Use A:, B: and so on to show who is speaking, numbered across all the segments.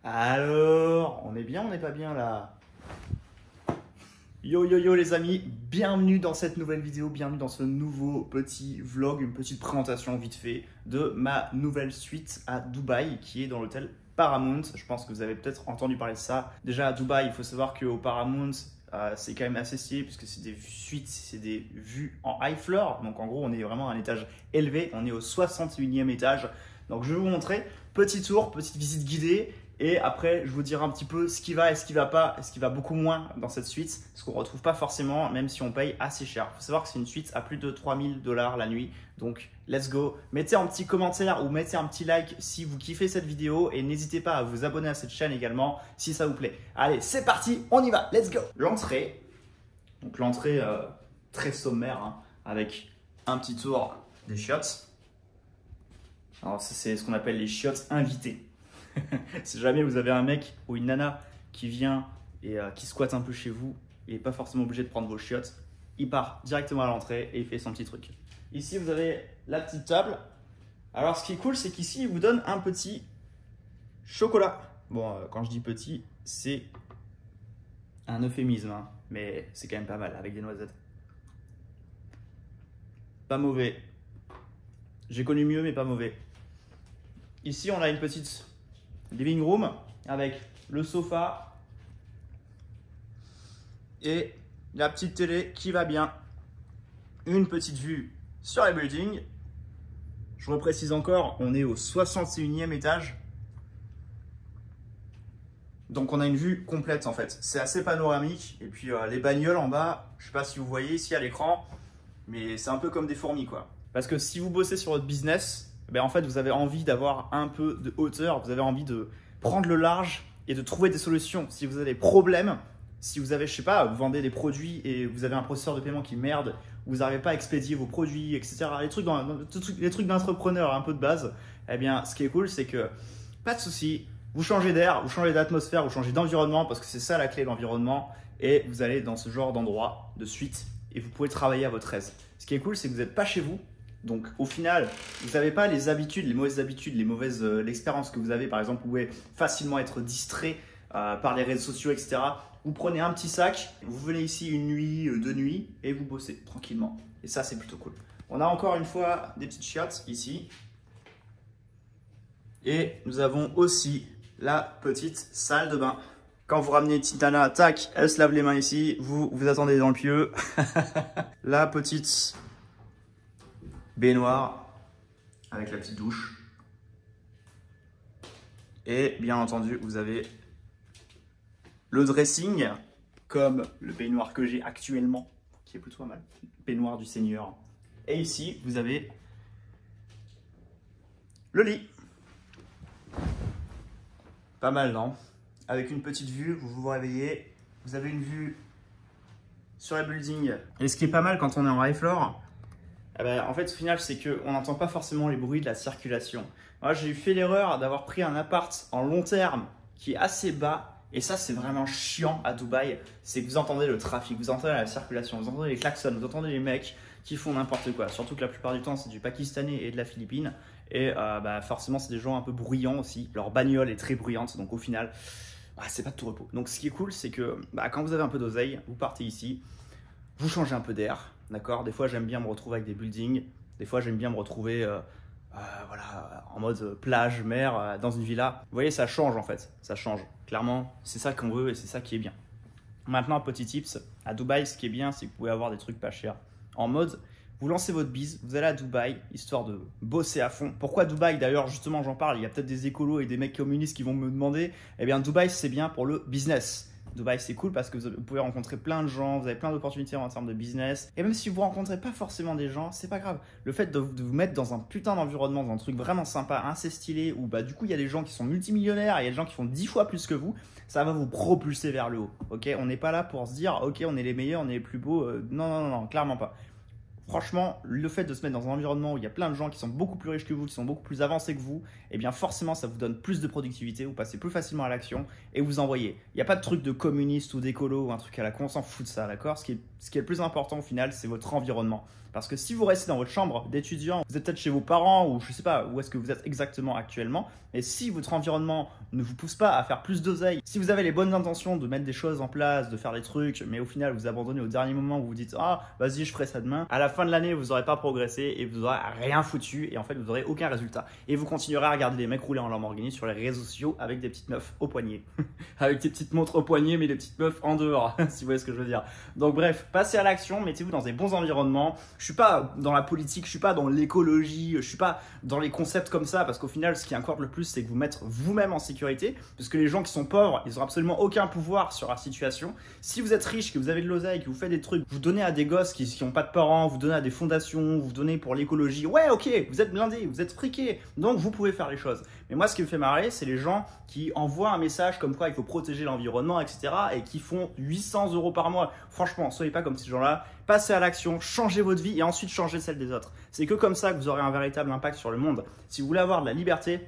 A: Alors, on est bien, on n'est pas bien là? Yo yo yo les amis, bienvenue dans cette nouvelle vidéo, bienvenue dans ce nouveau petit vlog, une petite présentation vite fait de ma nouvelle suite à Dubaï qui est dans l'hôtel Paramount. Je pense que vous avez peut-être entendu parler de ça. Déjà à Dubaï, il faut savoir qu'au Paramount, c'est quand même assez stylé puisque c'est des suites, c'est des vues en high floor. Donc en gros, on est vraiment à un étage élevé, on est au 61e étage. Donc je vais vous montrer, petit tour, petite visite guidée. Et après, je vous dirai un petit peu ce qui va et ce qui va pas, et ce qui va beaucoup moins dans cette suite, ce qu'on ne retrouve pas forcément, même si on paye assez cher. Il faut savoir que c'est une suite à plus de 3000 $ la nuit. Donc, let's go. Mettez un petit commentaire ou mettez un petit like si vous kiffez cette vidéo et n'hésitez pas à vous abonner à cette chaîne également si ça vous plaît. Allez, c'est parti, on y va, let's go. L'entrée, donc l'entrée très sommaire, hein, avec un petit tour des chiottes. Alors, c'est ce qu'on appelle les chiottes invitées. Si jamais vous avez un mec ou une nana qui vient et qui squatte un peu chez vous, il n'est pas forcément obligé de prendre vos chiottes. Il part directement à l'entrée et il fait son petit truc. Ici, vous avez la petite table. Alors, ce qui est cool, c'est qu'ici, il vous donne un petit chocolat. Bon, quand je dis petit, c'est un euphémisme, hein, mais c'est quand même pas mal avec des noisettes. Pas mauvais. J'ai connu mieux, mais pas mauvais. Ici, on a une petite living room avec le sofa et la petite télé qui va bien. Une petite vue sur les buildings. Je reprécise encore, on est au 61e étage. Donc on a une vue complète en fait. C'est assez panoramique. Et puis les bagnoles en bas, je ne sais pas si vous voyez ici à l'écran, mais c'est un peu comme des fourmis quoi. Parce que si vous bossez sur votre business, ben en fait, vous avez envie d'avoir un peu de hauteur, vous avez envie de prendre le large et de trouver des solutions. Si vous avez des problèmes, si vous avez, je sais pas, vous vendez des produits et vous avez un processeur de paiement qui merde, vous n'arrivez pas à expédier vos produits, etc. Les trucs d'entrepreneur un peu de base, eh bien, ce qui est cool, c'est que pas de souci, vous changez d'air, vous changez d'atmosphère, vous changez d'environnement parce que c'est ça la clé, l'environnement, et vous allez dans ce genre d'endroit de suite et vous pouvez travailler à votre aise. Ce qui est cool, c'est que vous n'êtes pas chez vous. Donc au final, vous n'avez pas les habitudes, l'expérience que vous avez. Par exemple, vous pouvez facilement être distrait par les réseaux sociaux, etc. Vous prenez un petit sac, vous venez ici une nuit, 2 nuits et vous bossez tranquillement. Et ça, c'est plutôt cool. On a encore une fois des petites chiottes ici. Et nous avons aussi la petite salle de bain. Quand vous ramenez Titana, tac, elle se lave les mains ici. Vous attendez dans le pieu. La petite baignoire avec la petite douche. Et bien entendu, vous avez le dressing, comme le baignoire que j'ai actuellement, qui est plutôt pas mal. Baignoire du Seigneur. Et ici, vous avez le lit. Pas mal, non? Avec une petite vue, vous vous réveillez. Vous avez une vue sur les buildings. Et ce qui est pas mal quand on est en high floor, eh ben, en fait, au final, c'est qu'on n'entend pas forcément les bruits de la circulation. Moi, j'ai fait l'erreur d'avoir pris un appart en long terme qui est assez bas. Et ça, c'est vraiment chiant à Dubaï. C'est que vous entendez le trafic, vous entendez la circulation, vous entendez les klaxons, vous entendez les mecs qui font n'importe quoi. Surtout que la plupart du temps, c'est du Pakistanais et de la Philippine. Et bah, forcément, c'est des gens un peu bruyants aussi. Leur bagnole est très bruyante. Donc au final, c'est pas de tout repos. Donc ce qui est cool, c'est que quand vous avez un peu d'oseille, vous partez ici, vous changez un peu d'air. D'accord, des fois j'aime bien me retrouver avec des buildings, des fois j'aime bien me retrouver voilà, en mode plage, mer, dans une villa. Vous voyez, ça change en fait, ça change. Clairement, c'est ça qu'on veut et c'est ça qui est bien. Maintenant, petit tips, à Dubaï, ce qui est bien, c'est que vous pouvez avoir des trucs pas chers. En mode, vous lancez votre bise, vous allez à Dubaï, histoire de bosser à fond. Pourquoi Dubaï? D'ailleurs, justement, j'en parle, il y a peut-être des écolos et des mecs communistes qui vont me demander. Eh bien, Dubaï, c'est bien pour le business. Dubaï, c'est cool parce que vous pouvez rencontrer plein de gens, vous avez plein d'opportunités en termes de business. Et même si vous ne rencontrez pas forcément des gens, c'est pas grave. Le fait de vous mettre dans un putain d'environnement, dans un truc vraiment sympa, assez stylé, où du coup, il y a des gens qui sont multimillionnaires, il y a des gens qui font 10 fois plus que vous, ça va vous propulser vers le haut. Ok, on n'est pas là pour se dire, ok, on est les meilleurs, on est les plus beaux. Non, clairement pas. Franchement, le fait de se mettre dans un environnement où il y a plein de gens qui sont beaucoup plus riches que vous, qui sont beaucoup plus avancés que vous, eh bien forcément ça vous donne plus de productivité, vous passez plus facilement à l'action et vous envoyez. Il n'y a pas de truc de communiste ou d'écolo ou un truc à la con, on s'en fout de ça, d'accord? Ce qui est le plus important au final, c'est votre environnement. Parce que si vous restez dans votre chambre d'étudiant, vous êtes peut-être chez vos parents ou je sais pas où est-ce que vous êtes exactement actuellement, et si votre environnement ne vous pousse pas à faire plus d'oseille, si vous avez les bonnes intentions de mettre des choses en place, de faire des trucs, mais au final vous abandonnez au dernier moment, vous vous dites ah vas-y je ferai ça demain, à la fin de l'année vous n'aurez pas progressé et vous n'aurez rien foutu et en fait vous n'aurez aucun résultat. Et vous continuerez à regarder des mecs rouler en Lamborghini sur les réseaux sociaux avec des petites meufs au poignet. Avec des petites montres au poignet mais des petites meufs en dehors, si vous voyez ce que je veux dire. Donc bref, passez à l'action, mettez-vous dans des bons environnements. Je suis pas dans la politique, je suis pas dans l'écologie, je suis pas dans les concepts comme ça parce qu'au final ce qui importe le plus c'est que vous mettre vous-même en sécurité parce que les gens qui sont pauvres ils ont absolument aucun pouvoir sur la situation. Si vous êtes riche, que vous avez de l'oseille, que vous faites des trucs, vous donnez à des gosses qui n'ont pas de parents, vous donnez à des fondations, vous donnez pour l'écologie, ouais ok, vous êtes blindés, vous êtes friqués, donc vous pouvez faire les choses. Mais moi ce qui me fait marrer c'est les gens qui envoient un message comme quoi il faut protéger l'environnement etc. et qui font 800 € par mois. Franchement, soyez pas comme ces gens-là, passez à l'action, changez votre vie et ensuite changez celle des autres. C'est que comme ça que vous aurez un véritable impact sur le monde. Si vous voulez avoir de la liberté,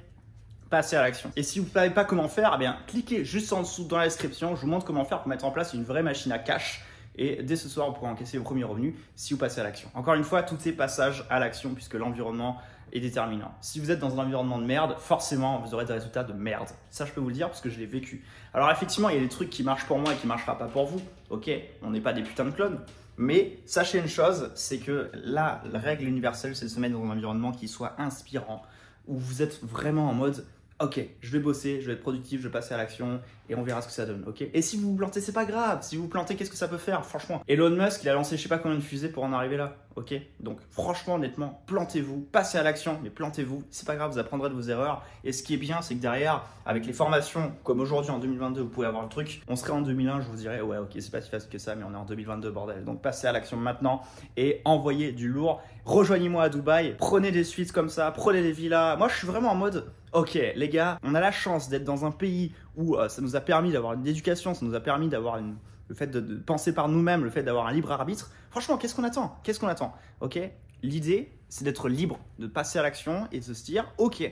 A: passez à l'action. Et si vous ne savez pas comment faire, eh bien, cliquez juste en dessous dans la description. Je vous montre comment faire pour mettre en place une vraie machine à cash. Et dès ce soir, vous pourrez encaisser vos premiers revenus si vous passez à l'action. Encore une fois, tout est passage à l'action puisque l'environnement est déterminant. Si vous êtes dans un environnement de merde, forcément, vous aurez des résultats de merde. Ça, je peux vous le dire parce que je l'ai vécu. Alors effectivement, il y a des trucs qui marchent pour moi et qui ne marcheront pas pour vous. Ok, on n'est pas des putains de clones. Mais sachez une chose, c'est que la règle universelle, c'est de se mettre dans un environnement qui soit inspirant, où vous êtes vraiment en mode ok, je vais bosser, je vais être productif, je vais passer à l'action et on verra ce que ça donne, ok? Et si vous vous plantez, c'est pas grave. Si vous vous plantez, qu'est-ce que ça peut faire? Franchement, Elon Musk, il a lancé je sais pas combien de fusées pour en arriver là, ok? Donc franchement, honnêtement, plantez-vous, passez à l'action, mais plantez-vous. C'est pas grave, vous apprendrez de vos erreurs. Et ce qui est bien, c'est que derrière, avec les formations, comme aujourd'hui en 2022, vous pouvez avoir le truc. On serait en 2001, je vous dirais, ouais, ok, c'est pas si facile que ça, mais on est en 2022, bordel. Donc passez à l'action maintenant et envoyez du lourd. Rejoignez-moi à Dubaï, prenez des suites comme ça, prenez des villas. Moi, je suis vraiment en mode ok, les gars, on a la chance d'être dans un pays où ça nous a permis d'avoir une éducation, ça nous a permis d'avoir le fait de penser par nous-mêmes, le fait d'avoir un libre arbitre. Franchement, qu'est-ce qu'on attend? Qu'est-ce qu'on attend? Ok, l'idée, c'est d'être libre, de passer à l'action et de se dire, ok,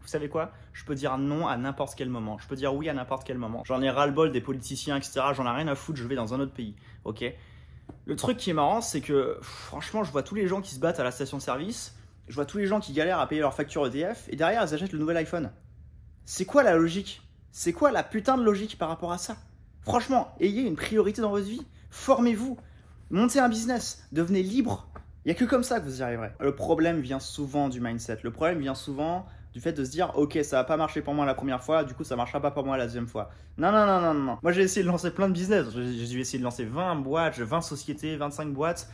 A: vous savez quoi? Je peux dire non à n'importe quel moment. Je peux dire oui à n'importe quel moment. J'en ai ras-le-bol des politiciens, etc. J'en ai rien à foutre, je vais dans un autre pays. Ok. Le truc qui est marrant, c'est que franchement, je vois tous les gens qui se battent à la station-service. Je vois tous les gens qui galèrent à payer leur facture EDF et derrière, ils achètent le nouvel iPhone. C'est quoi la logique? C'est quoi la putain de logique par rapport à ça? Franchement, ayez une priorité dans votre vie. Formez-vous. Montez un business. Devenez libre. Il n'y a que comme ça que vous y arriverez. Le problème vient souvent du mindset. Le problème vient souvent du fait de se dire ok, ça va pas marcher pour moi la première fois, du coup ça marchera pas pour moi la deuxième fois. Non, non, non, non, non. Moi j'ai essayé de lancer plein de business. J'ai essayé de lancer 20 boîtes, 20 sociétés, 25 boîtes.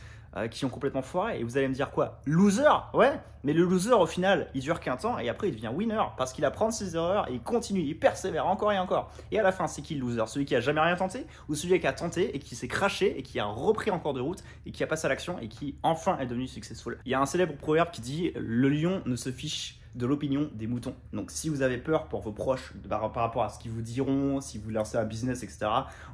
A: Qui ont complètement foiré et vous allez me dire quoi? Loser? Ouais, mais le loser au final il dure qu'un temps et après il devient winner parce qu'il apprend de ses erreurs et il continue, il persévère encore et encore et à la fin c'est qui le loser? Celui qui a jamais rien tenté ou celui qui a tenté et qui s'est craché et qui a repris encore de route et qui a passé à l'action et qui enfin est devenu successful? Il y a un célèbre proverbe qui dit le lion ne se fiche de l'opinion des moutons. Donc si vous avez peur pour vos proches par rapport à ce qu'ils vous diront, si vous lancez un business, etc.,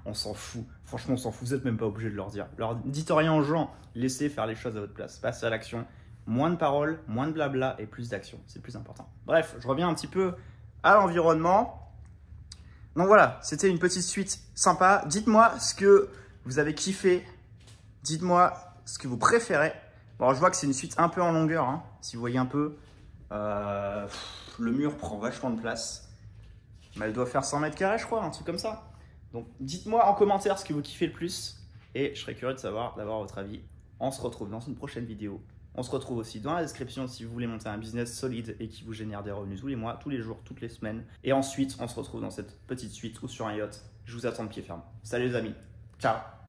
A: on s'en fout. Franchement, on s'en fout. Vous n'êtes même pas obligé de leur dire. Dites rien aux gens. Laissez faire les choses à votre place. Passez à l'action. Moins de paroles, moins de blabla et plus d'action. C'est le plus important. Bref, je reviens un petit peu à l'environnement. Donc voilà, c'était une petite suite sympa. Dites-moi ce que vous avez kiffé. Dites-moi ce que vous préférez. Bon, alors, je vois que c'est une suite un peu en longueur, hein, si vous voyez un peu. Le mur prend vachement de place. Mais elle doit faire 100 mètres carrés, je crois, un truc comme ça. Donc, dites-moi en commentaire ce que vous kiffez le plus. Et je serais curieux de savoir, d'avoir votre avis. On se retrouve dans une prochaine vidéo. On se retrouve aussi dans la description si vous voulez monter un business solide et qui vous génère des revenus tous les mois, tous les jours, toutes les semaines. Et ensuite, on se retrouve dans cette petite suite ou sur un yacht. Je vous attends de pied ferme. Salut les amis. Ciao.